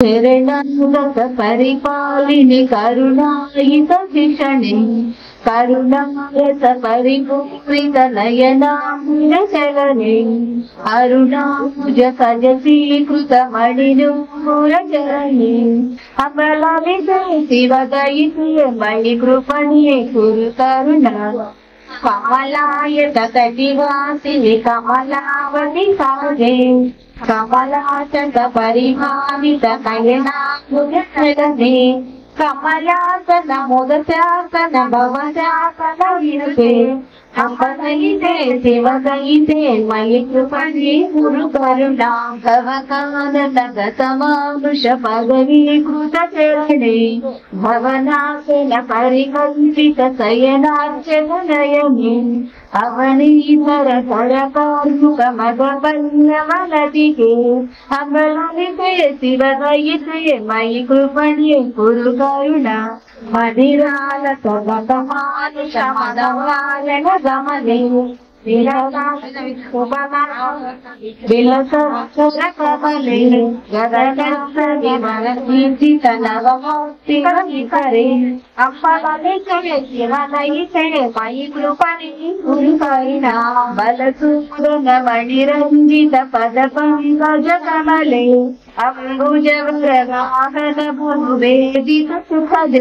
शरणागत परिपालिनि करुणायित शिषणे करुणारस परिपूरित नयनाम्रचरणे अरुणाभुज सजसीकृत मणिनूपुरचरणे अमललिते शिवदयिते मणिकृपणे कुरु करुणा कमलायत तटिवासिनि कमलावति साजे कमलाचक परिभावित नयनाम्बुजनयने कमलासन मोदशासन भवशासन विनुते अम्बदयिते शिवदयिते मयि कृपणे कुरु करुणा भवकाननगतमानुष पदवीकृत चरणे भवनासन परिकल्पित शयनार्चनयने अवनीधर करकार्मुक मदपल्लवलतिके अमललिते शिवदयिते मयि कृपणे कुरु करुणा मदिरालस भगमानुष मदवालन गमने विलसकमले गदगत्सविमलदीप्तित नवमौक्तिकरे अम्बललिते शिवदयिते मयि कृपणे कुरु करुणा बलसूदन मणिरञ्जित पदपङ्कजकमले अम्बुजवरवाहन भूवेदित सुखद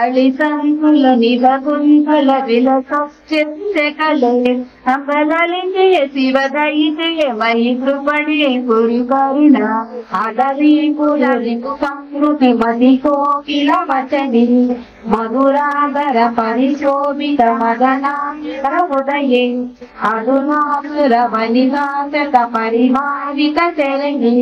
अलिसङ्कुल निभकुन्तल विलसश्चित्तकले अम्बललिते शिवदयिते मयि कृपणे कुरु करुणा अडवीकुल रिपुसंस्कृति मदिकोकिल वचने मधुराधर परिशोभित मदनाम्र हृदये अधुनासुर वनिनाशक परिभावित चरणे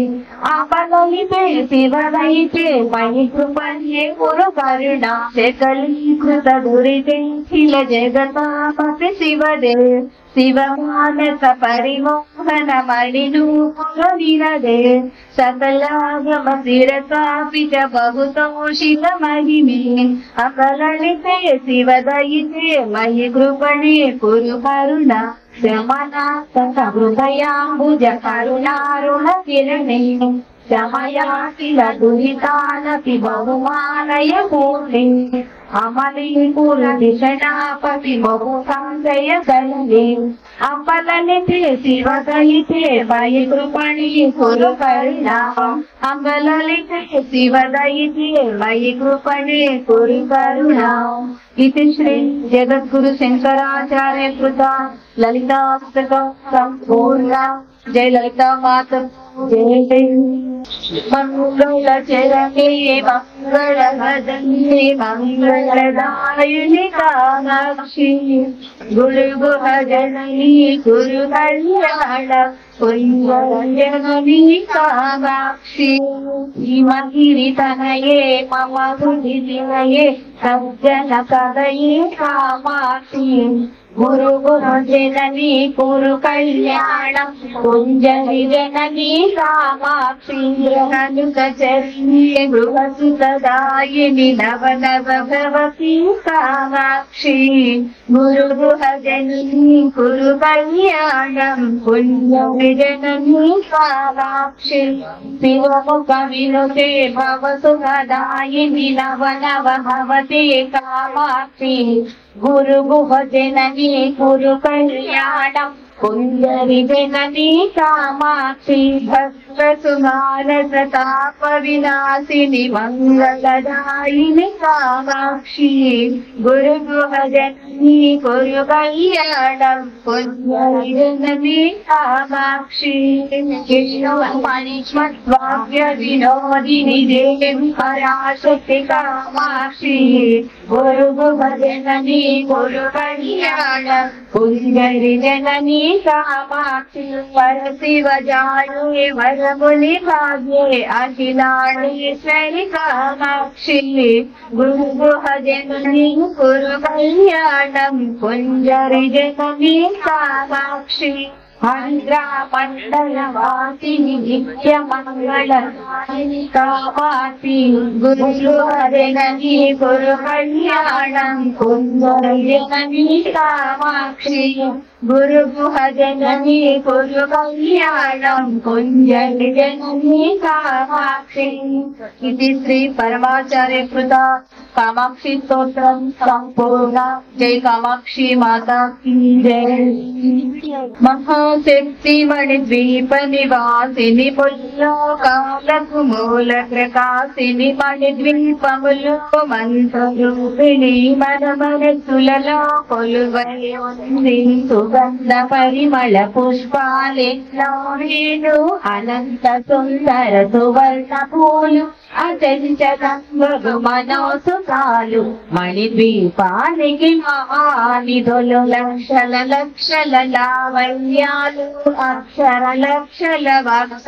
अम्बललिते शिवदयिते मयि कृपणे कुरु करुणा सकलीकृत दुरिते खिल जगतापति शिवदे शिवमानस परिमोहन मणिनूपुरनिरदे सकलागम शिरसापि च बहुतोषित महिमे अकललिते शिवदयिते मयि कृपणे कुरु करुणा शमनात्मक हृदयाम्बुज करुणारुण किरणे शमयातिल दुरितानपि बहुमानय पूर्णे अमलीपुरधिषणापति बहु संशय कलने अम्बललिते शिवदयिते मयि कृपणे कुरु करुणा अम्बललिते शिवदयिते मयि कृपणे कुरु करुणा इति श्री जगद्गुरु शंकराचार्य कृता ललिताष्टकं संपूर्णा। जय ललिता माता जय। मंगल चरणे मंगल वदने मंगलदायिनि कामाक्षि गुरु गुह जननी गुरु कल्याण कुञ्जननी कामाक्षि हिमगिरितनये मम हृदिनिलये सज्जन सदये कामाक्षि गुरु गुरु जननी कुरु कल्याणं कुञ्जनि जननी कामाक्षि कनुकचरणी गृहसुतदायिनि नव नव भवती कामाक्षि गुरु गुह जननी कुरु कल्याणं कुञ्जनि जननी कामाक्षि शिवमुख विनुते भवसुखदायिनि नव नव भवते कामाक्षि गुरु गुह जननी कुरु कल्याणं कुञ्जरि जननी कामाक्षि भक्तसुमानसताप विनाशिनि मङ्गलदायिनि कामाक्षि गुरु गुह जननी कुरु कल्याणं कुञ्जरि जननी कामाक्षि विष्णुपरिष्मद्वाक्य विनोदिनि देवी पराशक्ति कामाक्षि गुरु गुह जननी कुरु कल्याणं कुञ्जरि जननी कामाक्षि परशिव जाये वरमुनि भाग्ये अखिलाण्डेश्वरि कामाक्षि गुरु गुह जननी कुरु कल्याणं कुञ्जरि जननी कामाक्षि मण्डलवासिनि नित्यमङ्गलदायिनि कामाक्षि गुरु गुह जननी कुरु कल्याणं कुञ्जरि जननी कामाक्षि గురుగుహ జననీ కురు కళ్యాణం కుంజలి జననీ కామాక్షి. ఇది శ్రీ పరమాచార్య కృత కామాక్షి స్తోత్రం సంపూర్ణ. జై కామాక్షి మాతా కీ జై. మహాశక్తి మణి ద్వీప నివాసిని ముల్లోకాలకు మూల ప్రకాశిని మణి ద్వీపములు మంత్రరూపిణి మన మనసులలో కొలువై ఉంది. సుగంధ పరిమళ పుష్పాలెన్నో వేణు అనంత సుందర సువర్ణ పూలు అచంచలంబగు మనోసుకాలు మణిద్వీపానికి మహానిధులు లక్షల లక్షల లావణ్యాలు అక్షర లక్షల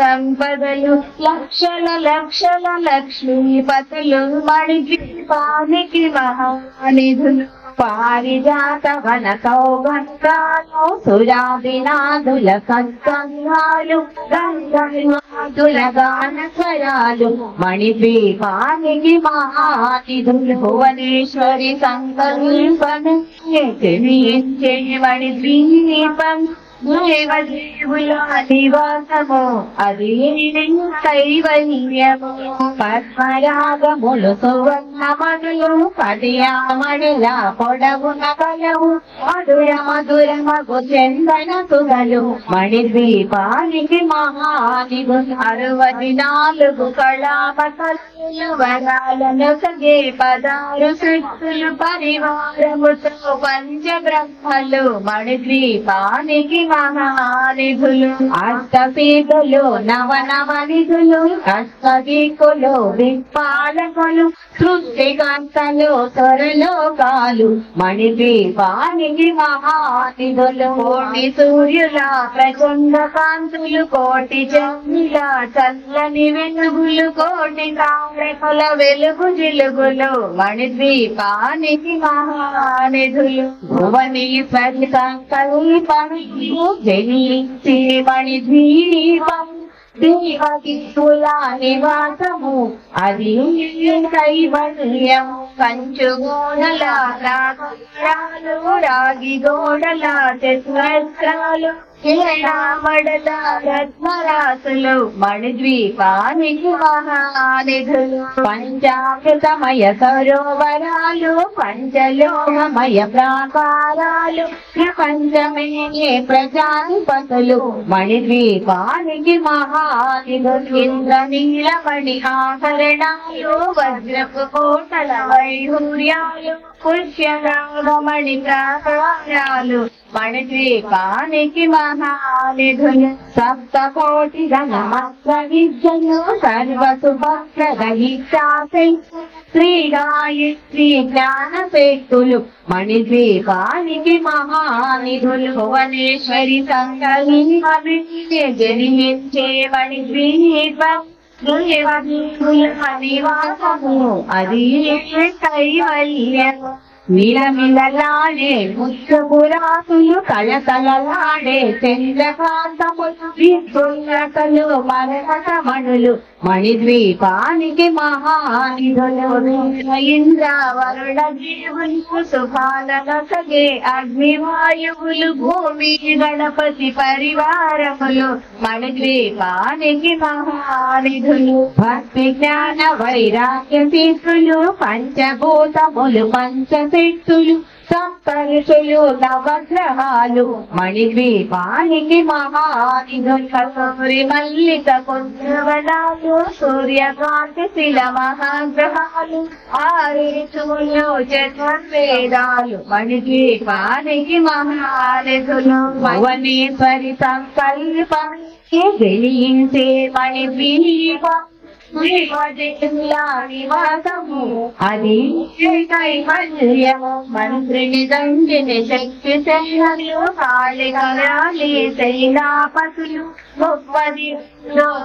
సంపదలు లక్షల లక్షల లక్ష్మీపతులు మణిద్వీపానికి మహానిధులు. పారిజాత వన సౌగంధాలు సురాదినాదుల సత్సంగాలు గంగాదుల గాన స్వరాలు మణిద్వీపానికి మహానిధులు. భువనేశ్వరి సంకల్పమే జనించే మణిద్వీపం దేవదేవుల నివాసము అది కైవల్యము. పద్మరాగములు సువర్ణమనులు పదియామణిల పొడవున కలవు మధుర మధుర మగు చందన సుధలు మణిద్వీపానికి మహానిధులు. 64 కళాపతలు వరాలను సగే 16 శక్తులు పరివారముతో పంచబ్రహ్మలు మణిద్వీపానికి మహానిధులు. అష్టపీఠులు నవనవనిధులు అష్టదిక్కులు దిక్పాలకులు సృష్టికర్తలు స్వరలోకాలు మణిద్వీపానికి మహానిధులు. కోటి సూర్యుల ప్రచండ కాంతులు కోటి చంద్రుల చల్లని వెలుగులు కోటి తారకుల వెలుగు జిలుగులు మణిద్వీపానికి మహానిధులు. భువనేశ్వరి సంకల్పము జనించే మణిద్వీపం దేవకిశుల నివాసము అది కైవల్యం. కంచు గోడల రాగాలు రాగి గోడల చతురస్రాలు మడల రత్నరాసులు మణిద్వీపానికి మహానిధులు. పంచామృతమయ సరోవరాలు పంచలోహమయ ప్రాకారాలు ప్రపంచమే ప్రజాధిపతులు మణిద్వీపానికి మహానిధులు. ఇంద్రనీలమణి ఆభరణాలు వజ్రపు కోటల వైఢూర్యాలు పుష్యరాగమణి ప్రాకారాలు మణిద్వీపానికి మహానిధులు. సప్తకోటి గణమస్త్ర విద్యలు సర్వసుభప్రదహితాశై శ్రీ గాయత్రి జ్ఞాన శక్తులు మణిద్వీపానికి మహానిధులు. భువనేశ్వరి సంకల్పమే జనించే మణిద్వీపం దేవదేవుల నివాసము అది కైవల్యము. మిలమిలలాడే ముత్యపురాసులు కళకళలాడే చంద్రకాంతములు విద్యుల్లతలు మరకటమణులు మణిద్వీపానికి మహానిధులు. ఇంద్ర వరుణ జీవులు సుఖాలను సగే అగ్నివాయువులు భూమి గణపతి పరివారములు మణిద్వీపానికి మహానిధులు. భక్తి జ్ఞాన వైరాగ్య తీర్థులు పంచభూతములు పంచశక్తులు సప్తఋషులు నవగ్రహాలు మణిద్వీపానికి మహానిధులు. కస్తూరి మల్లిక కుంజవనాలు సూర్యకాంతి శిల మహాగ్రహాలు 6 ఋతువులు చతుర్వేదాలు మణిద్వీపానికి మహానిధులు. భువనేశ్వరి సంకల్పం వెలిగించే మణిద్వీపం దేవదేవుల నివాసము అది కైవల్యము. మంత్రిని దండిని శక్తి శైలలు కాళికరాలి శైలాపతులు 30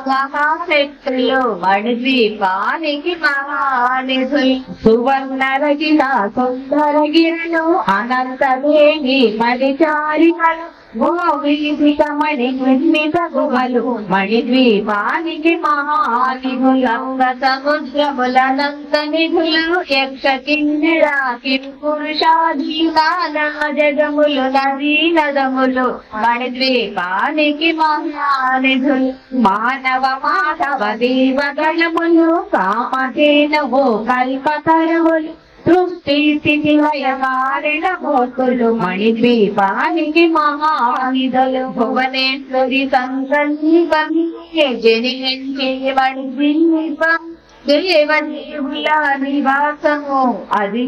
మహాశక్తులు మణిద్వీపానికి మహానిధులు. సువర్ణ రగిల సుందర గిరులు అనంతదేవి మణిచారికలు గోవీధికమణి నిర్మిత గుహలు మణిద్వీపానికి మహానిధులంగ సముద్రములనంత నిధులు యక్ష కిన్నెరా కింపురుషాధీనాన జగములు నదీ నదములు మణిద్వీపానికి మహానిధులు మానవ మాధవ దేవగణములు కామధేనవో కల్పతరువులు సృష్టి స్థితి లయకారణ మూర్తులు మణిద్వీపానికి మహానిధులు భువనేశ్వరి సంకల్పం జనించే మణిద్వీపం దేవదేవుల నివాసము అది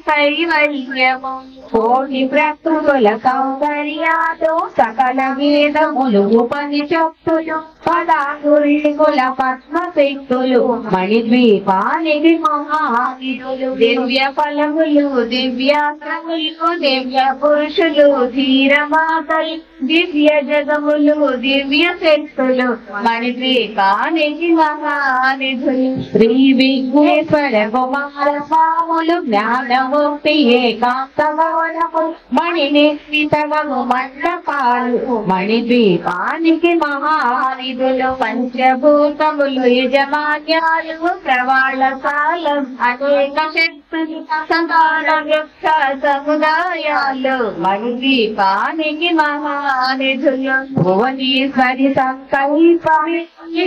కైవల్యము కోటి ప్రకృతుల సౌందర్యాలు సకల వేదములు ఉపనిషత్తులు పదాకుల పద్మశక్తులు మణిద్వీపానికి మహానిధులు దివ్య ఫలములు దివ్యాశ్రములు దివ్య పురుషులు ధీరమాతలు దివ్య జగములు దివ్య శక్తులు మణిద్వీపానికి మహానిధులు శ్రీ విఘ్నేశ్వర కుమార స్వాములు జ్ఞానమూర్తి ఏకాంతవనము మణినిర్మితము మండపాలు మణిద్వీపానికి మహానిధులు పంచభూతములు యజమాన్యాలు ప్రవాళశాలం అనేక శక్తులు సంతాన వృక్ష సముదాయాలు మణిద్వీపానికి మహానిధులు భువనేశ్వరి సంకల్పమి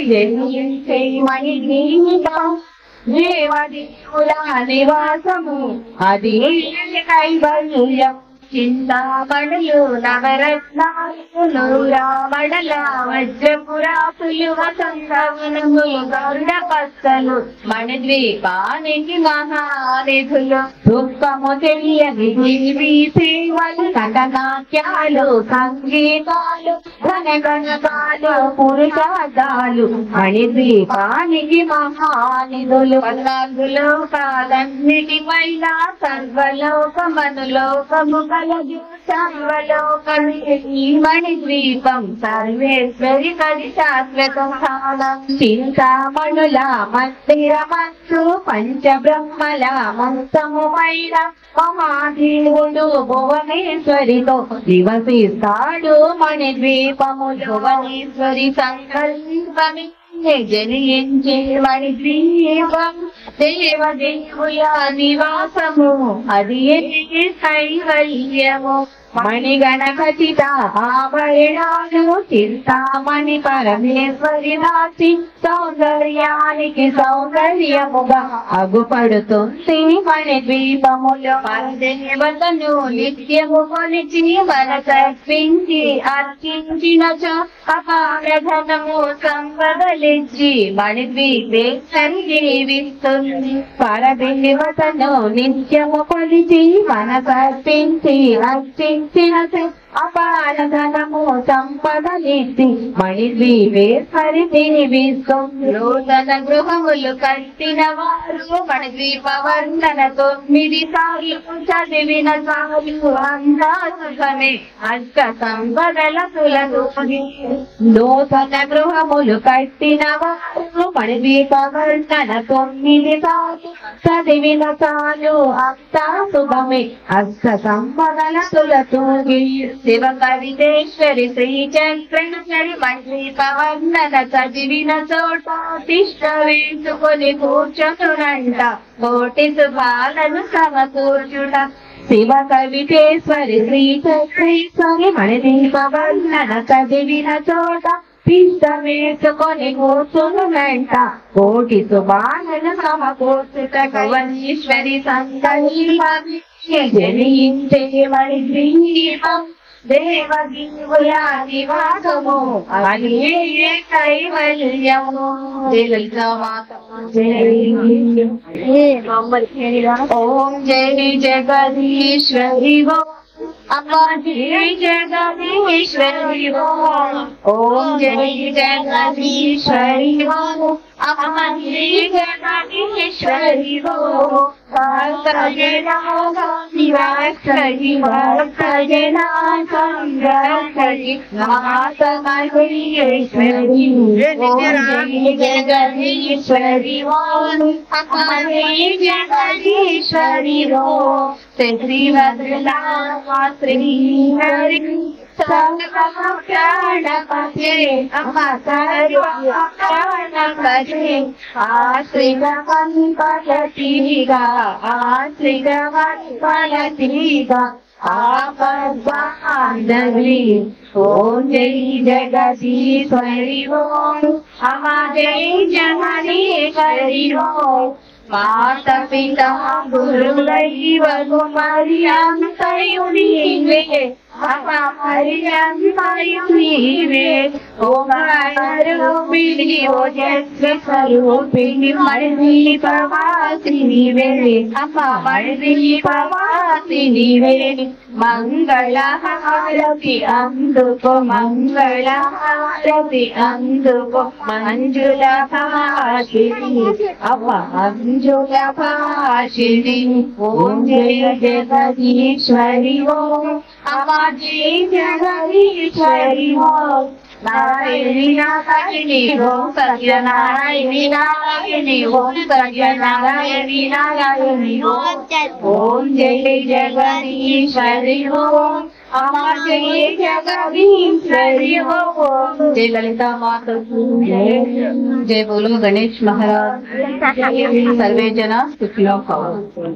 జనించే మణిద్వీపం దేవదేవుల నివాసము అది కైవల్యం చింతామణులు నవరత్నాలు రామడల వజ్రపురాసులు వసంతవనములు గరుడ పచ్చలు మణిద్వీపానికి మహానిధులు దుఃఖము తెలియని దేవీ సేవలు నటనాట్యాలు సంగీతాలు ఘనగణకాలు పురుషార్థాలు మణిద్వీపానికి మహానిధులు పల్నాలుగులో కాలన్నిటిపైన సర్వలోకమనులోకము మణిద్వీపం సర్వేశ్వరి కది శాశ్వత స్థానం చింతామణుల మందిరమంచు పంచబ్రహ్మల మంచముమైన మహాదేవుడు భువనేశ్వరితో నివసిస్తాడు మణిద్వీపములు భువనేశ్వరి సంకల్పమి జనించే మణిద్వీపం దేవదేవుల నివాసము అది కైవల్యము మణిగణఖచిత ఆభరణాలు చింతామణి పరమేశ్వరి దాచి సౌందర్యానికి సౌందర్యముగా అగుపడుతుంది మణిద్వీపములు పరదేవతను నిత్యము కొలిచి మనసర్పించి అర్చించినచో అపారధనము సంపదలిచ్చి మణిద్వీపేశ్వరి జీవిస్తుంది పరదేవతను నిత్యము కొలిచి మనసర్పించి అర్చించినచో అపారధనము సంపదలిచ్చి మణిద్వీపేశ్వరి జీవిస్తుంది నూతన గృహములు కట్టిన వారు మణిద్వీప వర్ణన 9 సార్లు చదివిన చాలు అంతా సుఖమే అష్ట సంపదల తులతూగి నూతన గృహములు కట్టిన వారు మణిద్వీప వర్ణన 9 సార్లు చదివిన చాలు అంతా సుఖమే అష్ట సంపదల తులతూగి శివ కవితేశ్వరి శ్రీ చక్రేశ్వరి మణిద్వీప వర్ణన చదివిన చోట తిష్ట వేసుకొని కూర్చునునంట కోటి శుభాలను సమకూర్చుట శివ కవితేశ్వరి శ్రీ చక్రేశ్వరి మణిద్వీప వర్ణన చదివిన చోట తిష్ట వేసుకొని కూర్చునునంట కోటి శుభాలను సమకూర్చుట భువనేశ్వరి సంకల్పమి జనించే మణిద్వీపం దేవదేవుల నివాసము అది కైవల్యము ఓం జై జగదీశ్వరి అమ్మా జై జగదీశ్వరి ఓం జై జగదీశ్వరి అమ్మా జై జగదీశ్వరి భక్తజనా శివాక్షరి భక్తజనా సంగక్షరి మాతమహేశ్వరి జగదీశ్వరి అమ్మా జై జగదీశ్వరి శ్రీభద్రలా శ్రీ హరి प्राणपते अम्मा सर्व प्राणपते आश्रितवन्पलतीगा आश्रितवन्पलतीगा आपद्बान्धवी ओम जय जगदीश्वरी ओम अम्मा जय जननीश्वरी ओम माता पिता गुरु दैव कुमारियां तयुनीवे अम्मा मरियां तयुनीवे ओम रूपिणी ओजस्वी स्वरूपिणी मणि प्रवासिनी वे अम्मा मणि प्रवासिनी वे मंगलहारति अंदुको मंगलहारति अंदुको मंजुलभाषिणी अम्मा मंजुलभाषिणी ओम जय जगदीश्वरी ओम अम्मा जय जगदीश्वरी ओम नारायणी नारायणी ओम सत्यनारायणी नारायणी ओम सत्यनारायणी नारायणी ओम जय जगदीश्वरी ओम अम्मा जय जगदीश्वरी ओम जय ललिता माता की जय। जय बोलो गणेश महाराज। सर्वे जना सुखिनो भवन्तु।